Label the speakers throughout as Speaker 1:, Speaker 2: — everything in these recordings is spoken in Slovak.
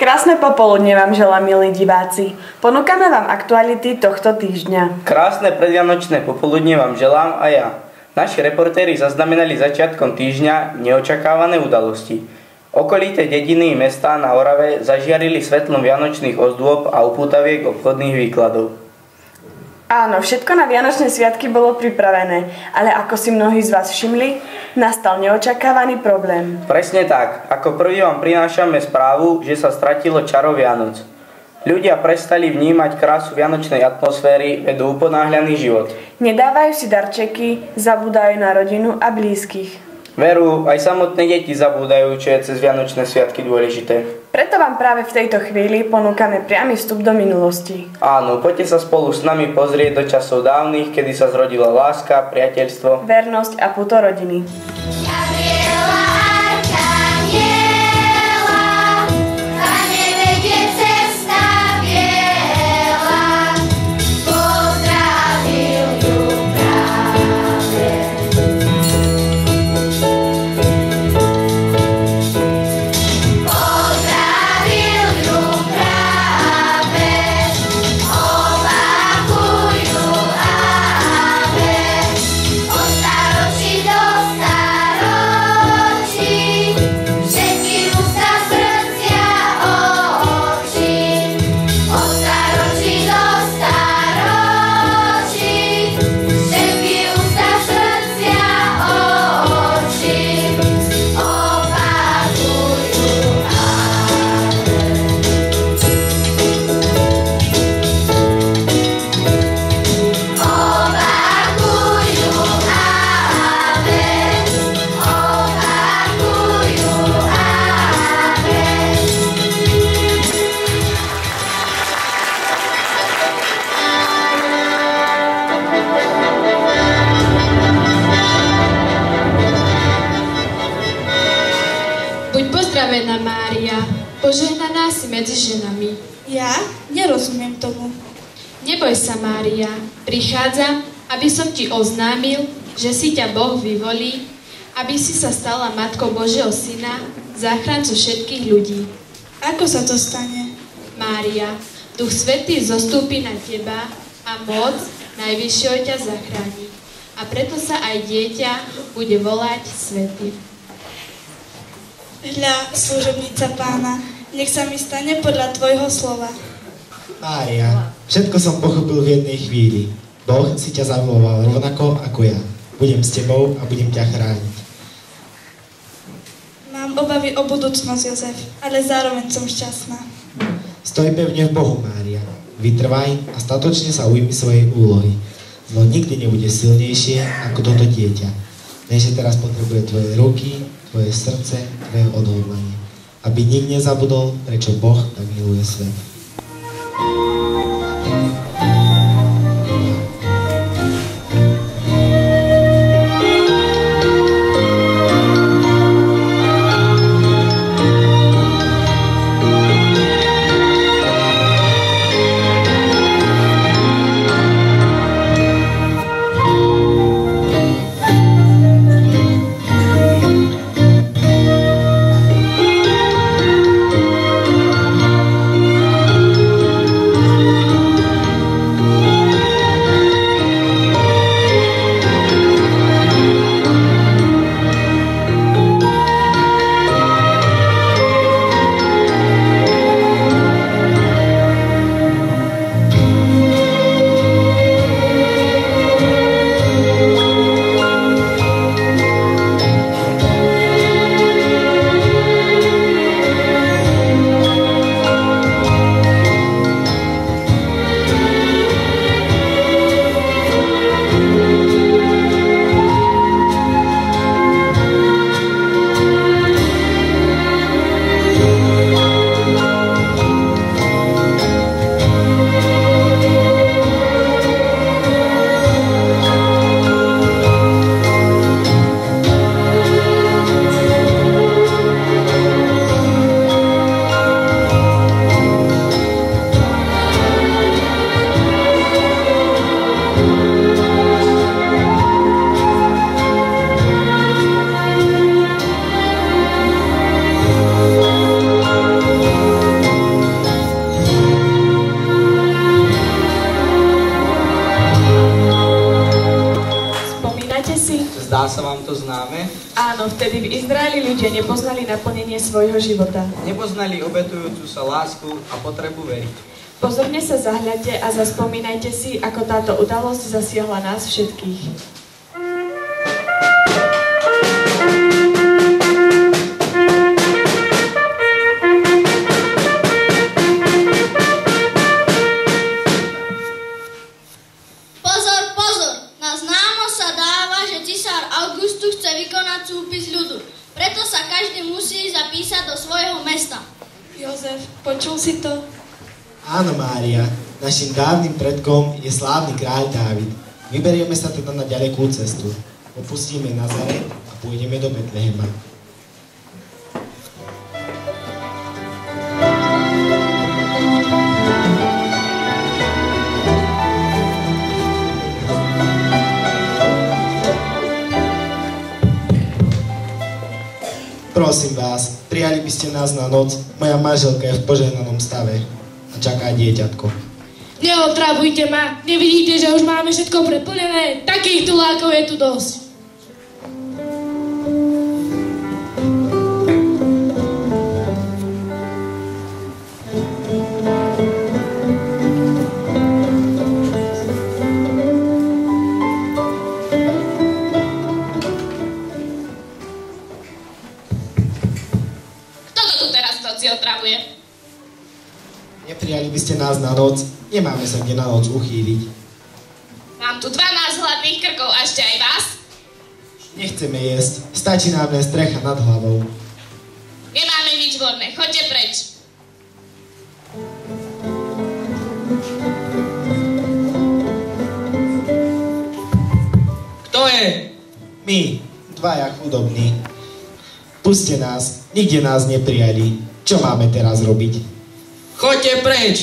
Speaker 1: Krásne popoludne vám želám, milí diváci. Ponúkame vám aktuality tohto týždňa.
Speaker 2: Krásne predvianočné popoludne vám želám aj ja. Naši reportéri zaznamenali začiatkom týždňa neočakávané udalosti. Okolité dediny mestá na Orave zažiarili svetlom vianočných ozdôb a upútaviek obchodných výkladov.
Speaker 1: Áno, všetko na Vianočné sviatky bolo pripravené, ale ako si mnohí z vás všimli, nastal neočakávaný problém.
Speaker 2: Presne tak. Ako prvý vám prinášame správu, že sa stratilo čaro Vianoc. Ľudia prestali vnímať krásu vianočnej atmosféry, vedú uponáhľaný život.
Speaker 1: Nedávajú si darčeky, zabúdajú na rodinu a blízkych.
Speaker 2: Veru, aj samotné deti zabúdajú, čo je cez Vianočné sviatky dôležité.
Speaker 1: Preto vám práve v tejto chvíli ponúkame priamy vstup do minulosti.
Speaker 2: Áno, poďte sa spolu s nami pozrieť do časov dávnych, kedy sa zrodila láska, priateľstvo,
Speaker 1: vernosť a puto rodiny.
Speaker 3: Pozdravená Mária, požehnaná si medzi ženami.
Speaker 4: Ja? Nerozumiem tomu.
Speaker 3: Neboj sa, Mária, prichádzam, aby som ti oznámil, že si ťa Boh vyvolí, aby si sa stala Matkou Božieho Syna, záchrancu všetkých ľudí.
Speaker 4: Ako sa to stane?
Speaker 3: Mária, Duch Svätý zostúpi na teba a moc Najvyššieho ťa zachráni. A preto sa aj dieťa bude volať Svätý.
Speaker 4: Hľa, služobnica Pána, nech sa mi stane podľa tvojho slova.
Speaker 5: Mária, všetko som pochopil v jednej chvíli. Boh si ťa zamiloval rovnako ako ja. Budem s tebou a budem ťa chrániť.
Speaker 4: Mám obavy o budúcnosť, Jozef, ale zároveň som šťastná.
Speaker 5: Stoj pevne v Bohu, Mária. Vytrvaj a statočne sa ujmi svojej úlohy. Zlo nikdy nebude silnejšie ako toto dieťa. Neže teraz potrebuje tvoje ruky, tvoje srdce, tvoje odhodlanie. Aby nik nezabudol, prečo Boh tak miluje svet.
Speaker 1: Áno, vtedy v Izraeli ľudia nepoznali naplnenie svojho života.
Speaker 2: Nepoznali obetujúcu sa lásku a potrebu veriť.
Speaker 1: Pozorne sa zahľadte a zaspomínajte si, ako táto udalosť zasiahla nás všetkých.
Speaker 6: Súpis ľudu. Preto sa každý musí zapísať do svojho mesta.
Speaker 4: Jozef, počul si to?
Speaker 5: Áno, Mária. Našim dávnym predkom je slávny kráľ Dávid. Vyberieme sa teda na ďalekú cestu. Opustíme Nazaret a pôjdeme do Betlehema. Prosím vás, prijali by ste nás na noc. Moja manželka je v požehnanom stave a čaká dieťatko.
Speaker 7: Neotravujte ma. Nevidíte, že už máme všetko preplnené? Takých tulákov je tu dosť.
Speaker 3: Otravuje.
Speaker 5: Neprijali by ste nás na noc? Nemáme sa kde na noc uchýliť.
Speaker 3: Mám tu 12 hladných krkov a ešte aj vás?
Speaker 5: Nechceme jesť. Stačí nám len strecha nad hlavou.
Speaker 3: Nemáme nič vodné. Choďte preč.
Speaker 2: Kto je?
Speaker 5: My, dvaja chudobní. Puste nás. Nikde nás neprijali. Čo máme teraz robiť?
Speaker 2: Choďte preč!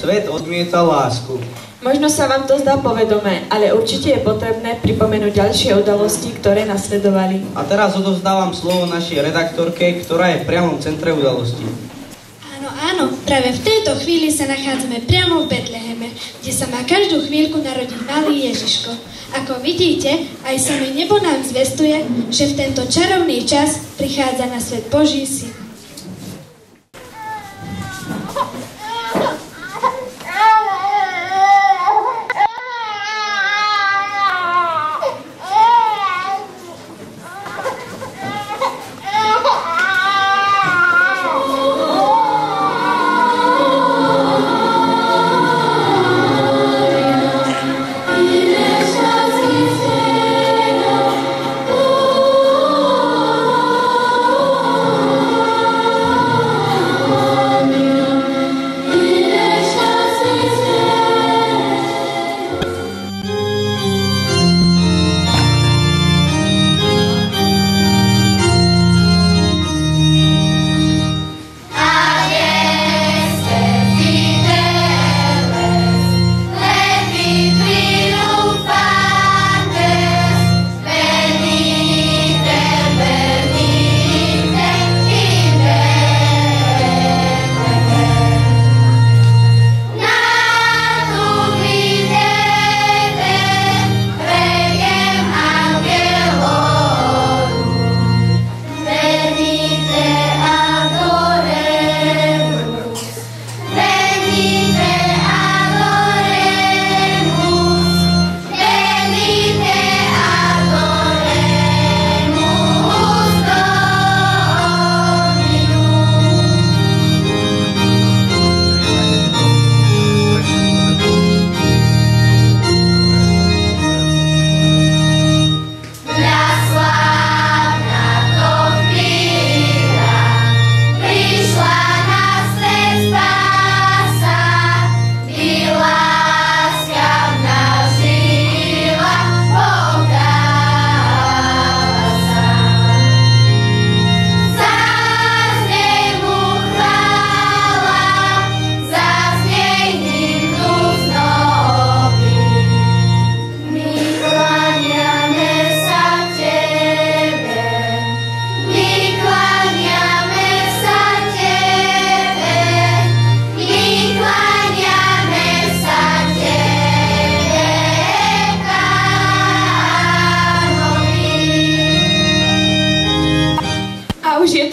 Speaker 2: Svet odmieta lásku.
Speaker 1: Možno sa vám to zdá povedomé, ale určite je potrebné pripomenúť ďalšie udalosti, ktoré nasledovali.
Speaker 2: A teraz odovzdávam slovo našej redaktorke, ktorá je v priamom centre udalosti.
Speaker 8: Áno, áno, práve v tejto chvíli sa nachádzame priamo v Betleheme, kde sa má každú chvíľku narodiť malý Ježiško. Ako vidíte, aj samé nebo nám zvestuje, že v tento čarovný čas prichádza na svet Boží syn.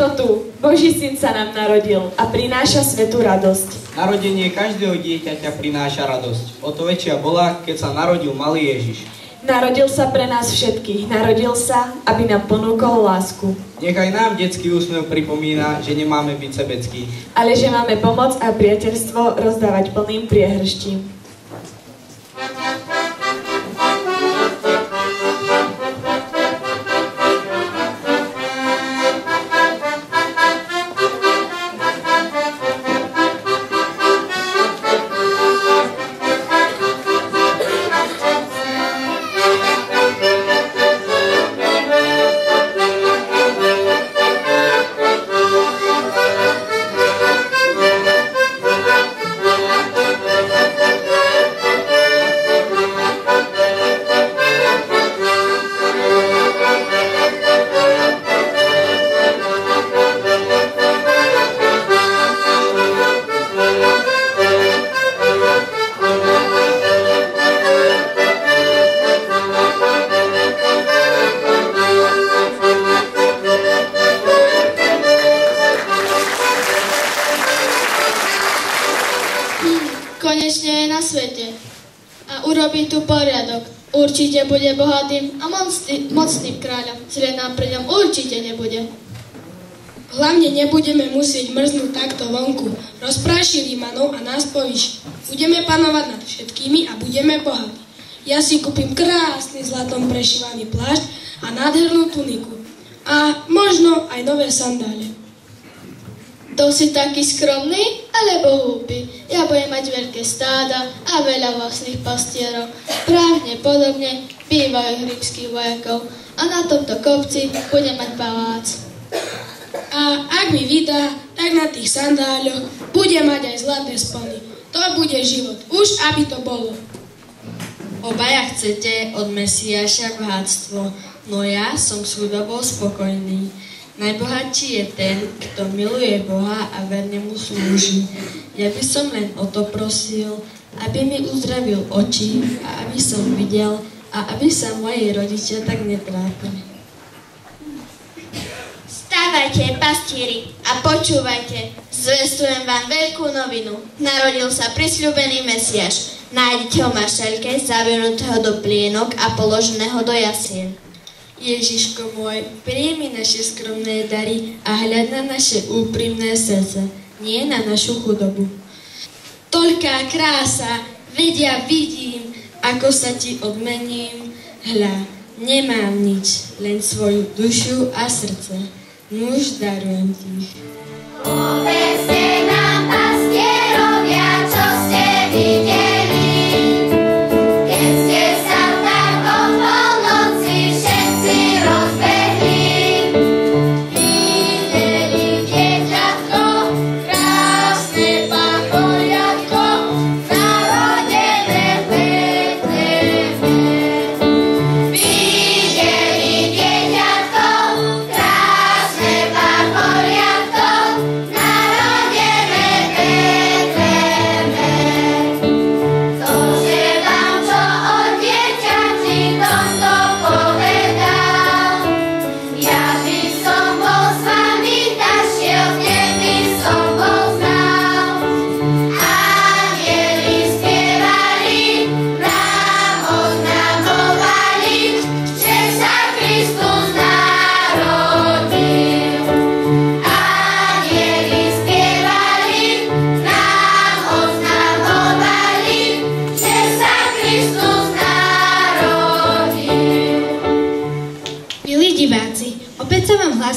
Speaker 9: to tu. Boží syn sa nám narodil a prináša svetú radosť.
Speaker 10: Narodenie každého dieťaťa prináša radosť. O to väčšia bola, keď sa narodil malý Ježiš.
Speaker 9: Narodil sa pre nás všetkých. Narodil sa, aby nám ponúkol lásku.
Speaker 10: Nechaj nám detský úsmev pripomína, že nemáme byť sebeckí.
Speaker 9: Ale že máme pomoc a priateľstvo rozdávať plným priehrštím.
Speaker 6: Konečne je na svete a urobí tu poriadok. Určite bude bohatým a mocným kráľom. Zle nám pri ňom určite nebude.
Speaker 7: Hlavne nebudeme musieť mrznúť takto vonku. Rozpráši Rímanov a nás povýši. Budeme panovať nad všetkými a budeme bohatí. Ja si kúpim krásny zlatom prešívaný plášť a nádhernú tuniku. A možno aj nové sandále.
Speaker 6: To si taký skromný, alebo hlúpy. Ja budem mať veľké stáda a veľa vlastných pastierov. Právne podobne bývajú rímskych vojakov. A na tomto kopci budem mať palác.
Speaker 7: A ak mi vydá, tak na tých sandáľoch bude mať aj zlaté spony. To bude život. Už aby to bolo.
Speaker 11: Obaja chcete od Mesiáša bohatstvo, no ja som s chudobou spokojný. Najbohatší je ten, kto miluje Boha a verne mu slúži. Ja by som len o to prosil, aby mi uzdravil oči a aby som videl a aby sa moji rodičia tak netrápili.
Speaker 6: Stávajte, pastieri, a počúvajte. Zvestujem vám veľkú novinu. Narodil sa prisľúbený Mesiáš. Nájdete ho v mašaľke, zavienutého do plienok a položeného do jasien.
Speaker 11: Ježiško môj, príjmi naše skromné dary a hľad na naše úprimné srdce, nie na našu chudobu. Toľká krása, vedia, vidím, ako sa ti odmením. Hľa, nemám nič, len svoju dušu a srdce. Nuž darujem ti.
Speaker 12: Povedzte nám, pastierovia, čo ste videli.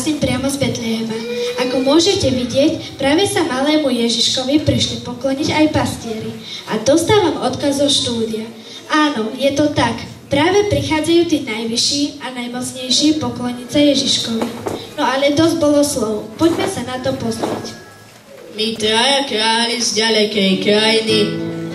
Speaker 8: Priamo z Betlehema. Ako môžete vidieť, práve sa malému Ježiškovi prišli pokloniť aj pastieri. A dostávam odkaz zo štúdia. Áno, je to tak. Práve prichádzajú tí najvyšší a najmocnejší pokloniť sa Ježiškovi. No ale dosť bolo slov. Poďme sa na to pozrieť.
Speaker 11: My traja králi z ďalekej krajiny,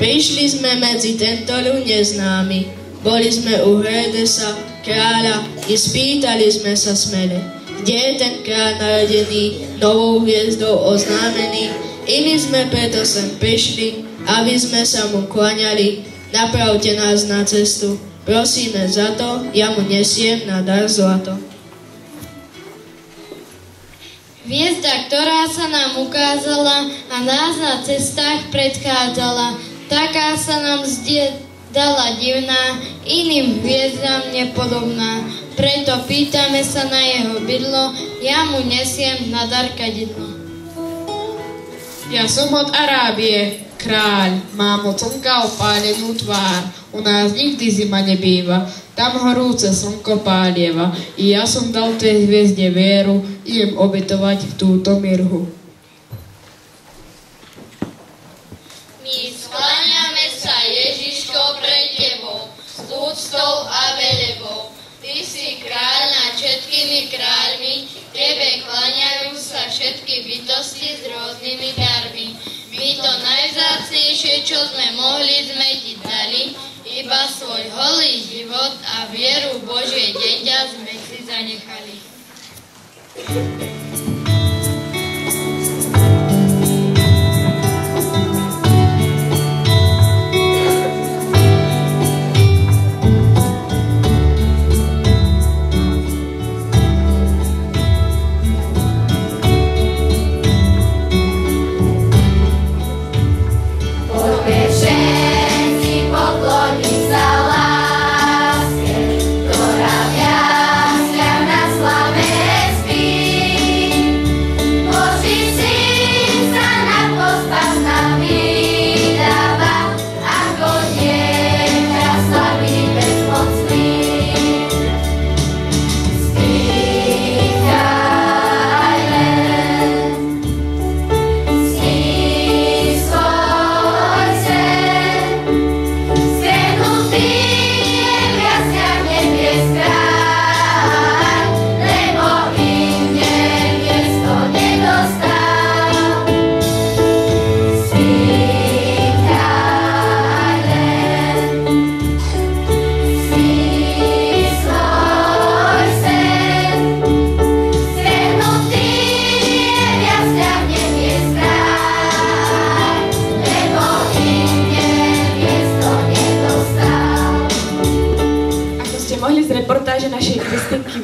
Speaker 11: prišli sme medzi tento ľud neznámy. Boli sme u Herodesa, kráľa, i spýtali sme sa smele. Kde je ten kráľ narodený, novou hviezdou oznámený? I my sme preto sem prišli, aby sme sa mu kláňali. Napravte nás na cestu, prosíme za to, ja mu nesiem na dar zlato.
Speaker 6: Hviezda, ktorá sa nám ukázala a nás na cestách predchádzala, taká sa nám zdala divná, iným hviezdám nepodobná. Preto pýtame sa na jeho bydlo, ja mu nesiem na dar kadidlo.
Speaker 13: Ja som od Arábie, kráľ, mám od slnka opálenú tvár. U nás nikdy zima nebýva, tam horúce slnko pálieva. I ja som dal tej hviezde vieru, idem obetovať túto mirhu.
Speaker 6: My skláňame sa, Ježiško, pred tebou, s úctou a velebou. Ty si kráľ nad všetkými kráľmi, tebe kláňajú sa všetky bytosti s rôznymi darmi. My to najvzácnejšie, čo sme mohli, sme ti dali, iba svoj holý život a vieru Božie dieťa sme si zanechali.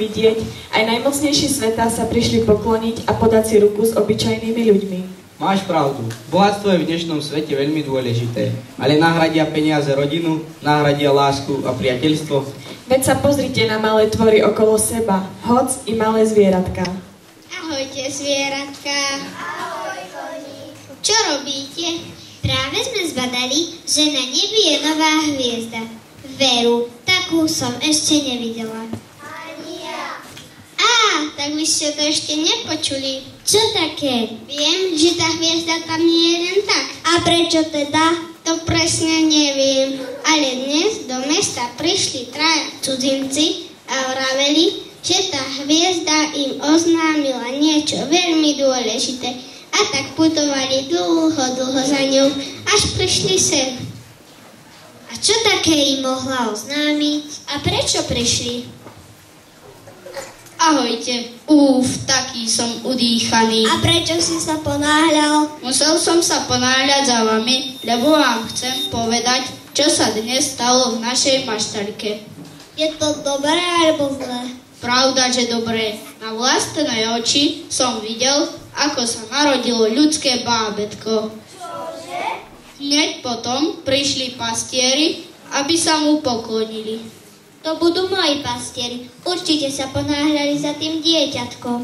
Speaker 9: vidieť, aj najmocnejší sveta sa prišli pokloniť a podať si ruku s obyčajnými ľuďmi.
Speaker 10: Máš pravdu, bohatstvo je v dnešnom svete veľmi dôležité, ale nahradia peniaze rodinu, nahradia lásku a priateľstvo.
Speaker 9: Veď sa pozrite na malé tvory okolo seba, hoc i malé zvieratka.
Speaker 14: Ahojte, zvieratka.
Speaker 12: Ahoj, koní.
Speaker 14: Čo robíte? Práve sme zbadali, že na nebi je nová hviezda. Veru, takú som ešte nevidela.
Speaker 12: Ani ja.
Speaker 14: Tak vy ste to ešte nepočuli.
Speaker 8: Čo také?
Speaker 14: Viem, že tá hviezda tam nie je len tak.
Speaker 8: A prečo teda?
Speaker 14: To presne neviem, ale dnes do mesta prišli 3 cudzinci a vraveli, že tá hviezda im oznámila niečo veľmi dôležité. A tak putovali dlho za ňou, až prišli sem.
Speaker 8: A čo také im mohla oznámiť?
Speaker 14: A prečo prišli?
Speaker 11: Ahojte, taký som udýchaný.
Speaker 8: A prečo si sa ponáhľal?
Speaker 11: Musel som sa ponáhľať za vami, lebo vám chcem povedať, čo sa dnes stalo v našej maštaľke.
Speaker 8: Je to dobré alebo zlé?
Speaker 11: Pravda, že dobré. Na vlastné oči som videl, ako sa narodilo ľudské bábätko.
Speaker 12: Čože?
Speaker 11: Hneď potom prišli pastieri, aby sa mu poklonili.
Speaker 8: To budú moji pastieri. Určite sa ponáhľali za tým dieťatkom.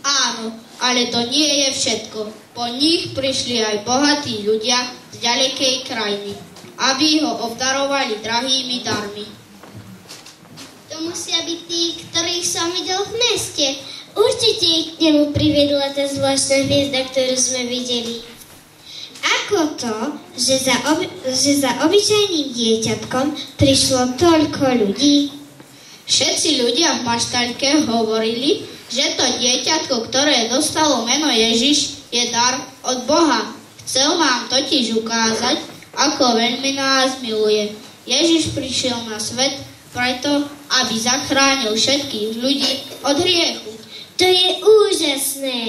Speaker 11: Áno, ale to nie je všetko. Po nich prišli aj bohatí ľudia z ďalekej krajiny, aby ho obdarovali drahými darmi.
Speaker 14: To musia byť tí, ktorých som videl v meste.
Speaker 8: Určite ich k nemu priviedla tá zvláštna hviezda, ktorú sme videli.
Speaker 14: Ako to, že za obyčajným dieťatkom prišlo toľko ľudí?
Speaker 11: Všetci ľudia v maštaľke hovorili, že to dieťatko, ktoré dostalo meno Ježiš, je dar od Boha. Chcel nám totiž ukázať, ako veľmi nás miluje. Ježiš prišiel na svet preto, aby zachránil všetkých ľudí od hriechu.
Speaker 8: To je úžasné.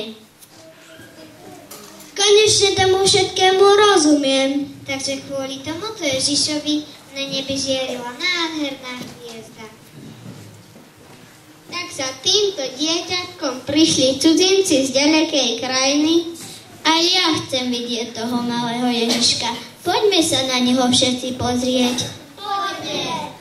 Speaker 8: Konečne tomu všetkému rozumiem.
Speaker 14: Takže kvôli tomuto Ježišovi na nebi žiarila nádherná hviezda. Tak za týmto dieťatkom prišli cudzinci z ďalekej krajiny? A ja chcem vidieť toho malého Ježiška. Poďme sa na neho všetci pozrieť. Poďme.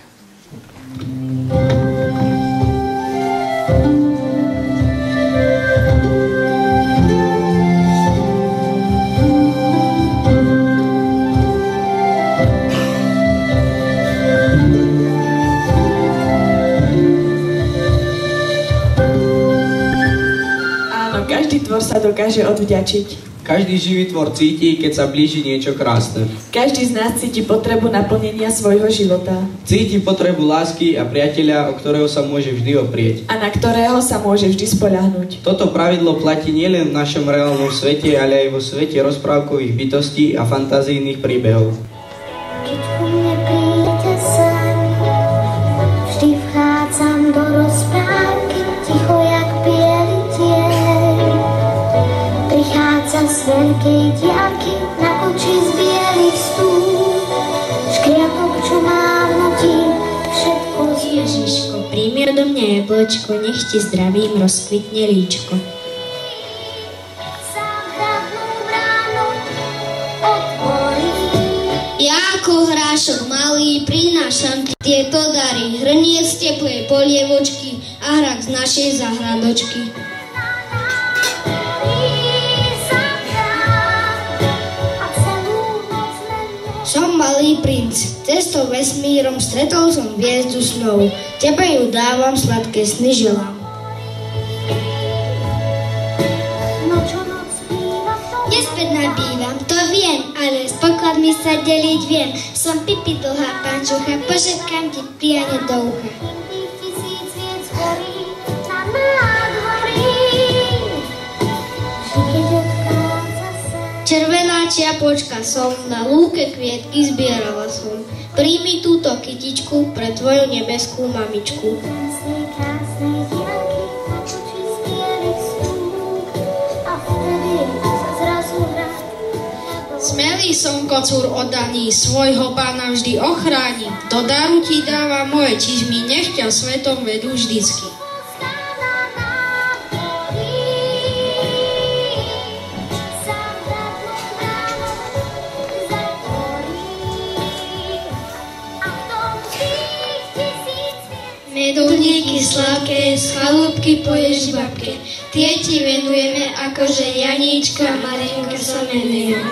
Speaker 9: Každý tvor sa dokáže odvďačiť.
Speaker 10: Každý živý tvor cíti, keď sa blíži niečo krásne.
Speaker 9: Každý z nás cíti potrebu naplnenia svojho života.
Speaker 10: Cíti potrebu lásky a priateľa, o ktorého sa môže vždy oprieť.
Speaker 9: A na ktorého sa môže vždy spoľahnúť.
Speaker 10: Toto pravidlo platí nielen v našom reálnom svete, ale aj vo svete rozprávkových bytostí a fantazijných príbehov.
Speaker 12: Keď ku mne príde sen, vždy vchádzam do rozprávky, ticho jak biely tieň. Prichádza z veľkej diaľky, na oči z bielých stúp. Škriatok, čo mávnutí, všetko
Speaker 14: Ježiško, príjmi odo mňa jablčko, nech ti zdravím rozkvitne líčko. Ja ako hrášok malý prinášam ti tieto dary, hrniec z teplej polievočky a hrak z našej zahradočky. Som malý princ, cestou vesmírom stretol som hviezdu snov. Tebe ju dávam, sladké sny želám. Nespäť nabývam, to viem, ale s pokladmi sa deliť viem. Som Pipi dlhá pančucha, pošetkám ti priane do ucha. Červená čiapočka som, na lúke kvietky zbierala som. Príjmi túto kytičku pre tvoju nebeskú mamičku.
Speaker 11: Smelý som kocúr oddaný, svojho pána vždy ochránim. Do daru ti dáva moje čižmy, nech ťa svetom vedú vždycky.
Speaker 14: Medovníky sladké, z chalúbky poješ babke. Tie ti venujeme, akože Janíčka, Marienka sa menujeme.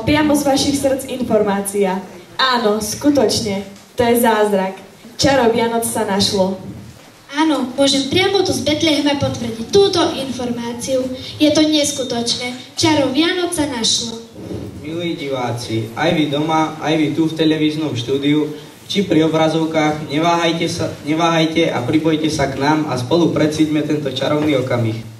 Speaker 9: Priamo z vašich srdc informácia. Áno, skutočne, to je zázrak. Čaro Vianoc sa našlo.
Speaker 8: Áno, môžem priamo tu z Betlehema potvrdiť túto informáciu. Je to neskutočné. Čaro Vianoc sa našlo.
Speaker 10: Milí diváci, aj vy doma, aj vy tu v televíznom štúdiu, či pri obrazovkách, neváhajte a pripojte sa k nám a spolu precíťme tento čarovný okamih.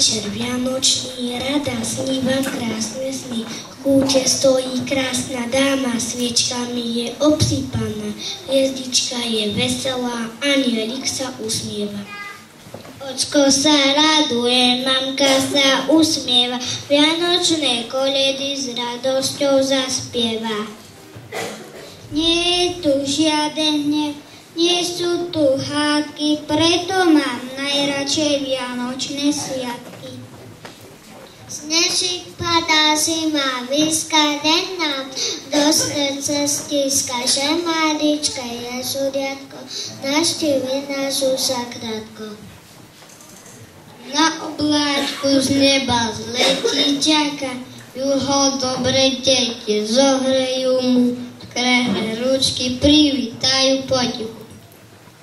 Speaker 15: Večer vianočný, rada sníva krásne sny. V kúte stojí krásna dáma, sviečkami je obsypaná. Hviezdička je veselá, anielik sa usmieva.
Speaker 14: Ocko sa raduje, mamka sa usmieva, vianočné koledy s radosťou zaspieva. Nie je tu žiaden hnev, nie sú tu hádky, preto mám najradšej vianočné sviatky. Snečík padá, zima blízka, den nám do srdce stíska, že maličké Jezuliatko navštívi nás už zakrátko. Na obláčku z neba zletí ďaka, ju ho dobre deti zohrejú mu, krehné ručky privítajú potichu.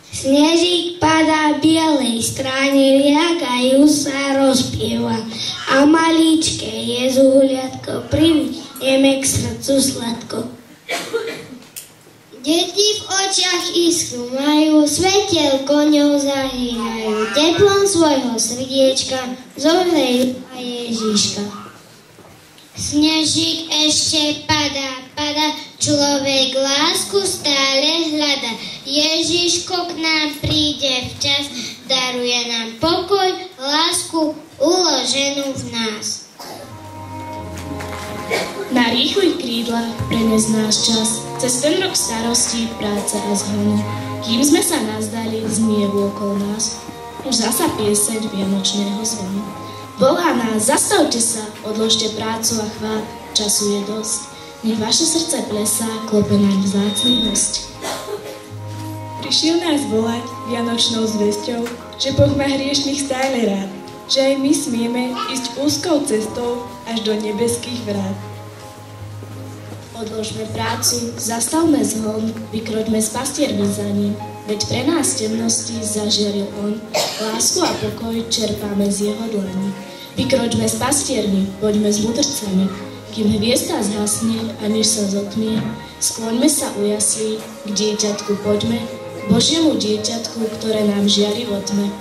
Speaker 15: Snežík padá bielej strane, liakajú sa rozpieva a maličké Jezuliatko privítame k srdcu sladko.
Speaker 14: Deti v očiach iskru majú, svetielko ňou zahýrajú, teplom svojho srdiečka zohrejú a Ježiška. Snežík ešte padá, človek lásku stále hľada. Ježiško k nám príde včas, daruje nám pokoj, lásku uloženú v nás.
Speaker 16: Na rýchlych krídlach prenes náš čas, cez ten rok starosti, práca a zhonu. Kým sme sa nazdali, znie okolo nás už zasa pieseň vianočného zvonu. Volá nás, zastavte sa, odložte prácu a chvál, času je dosť. Nech vaše srdce plesá, klope nám vzácny host.
Speaker 9: Prišiel nás volať vianočnou zvesťou, že Boh má hriešných stále rád, že aj my smieme ísť úzkou cestou až do nebeských vrát.
Speaker 16: Odložme prácu, zastavme zhon, vykroďme s pastiermi za ním, veď pre nás temnosti zažiaril on, lásku a pokoj čerpáme z jeho dlaní. Vykroďme s pastiermi, poďme s mudrcami, kým hviezda zhasne a než sa zotmie, skloňme sa u jaslí, k dieťatku poďme, Božiemu dieťatku, ktoré nám žiari vo tme.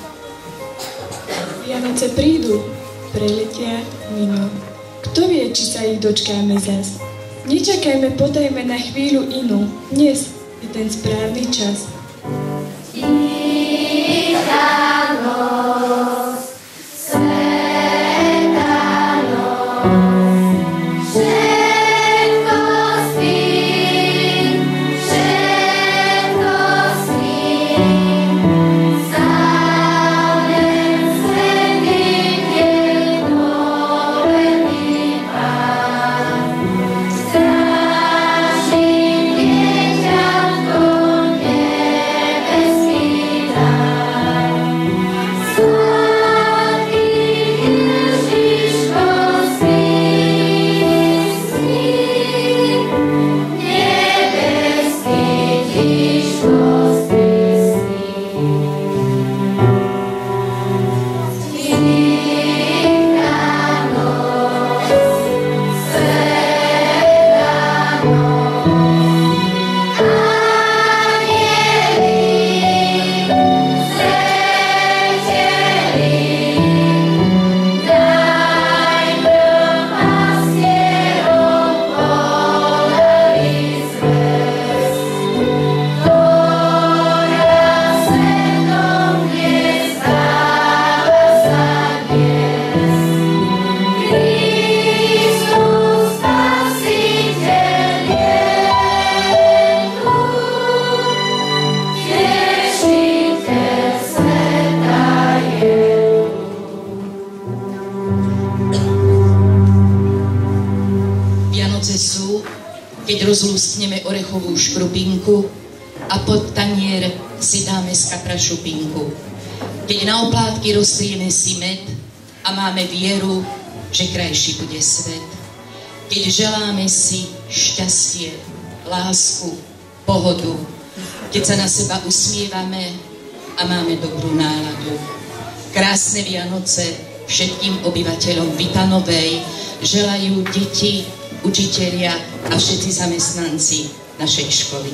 Speaker 9: Vianoce prídu, preletia, minú. Kto vie, či sa ich dočkáme zas? Nečakajme, podajme na chvíľu inú. Dnes je ten správny čas.
Speaker 17: keď rozlúskneme orechovú škrupinku a pod tanier si dáme z kapra šupinku. Keď na oplátky roztrieme si med a máme vieru, že krajší bude svet. Keď želáme si šťastie, lásku, pohodu, keď sa na seba usmievame a máme dobrú náladu. Krásne Vianoce všetkým obyvateľom Vitanovej želajú deti, učitelia a všetci zamestnanci našej školy.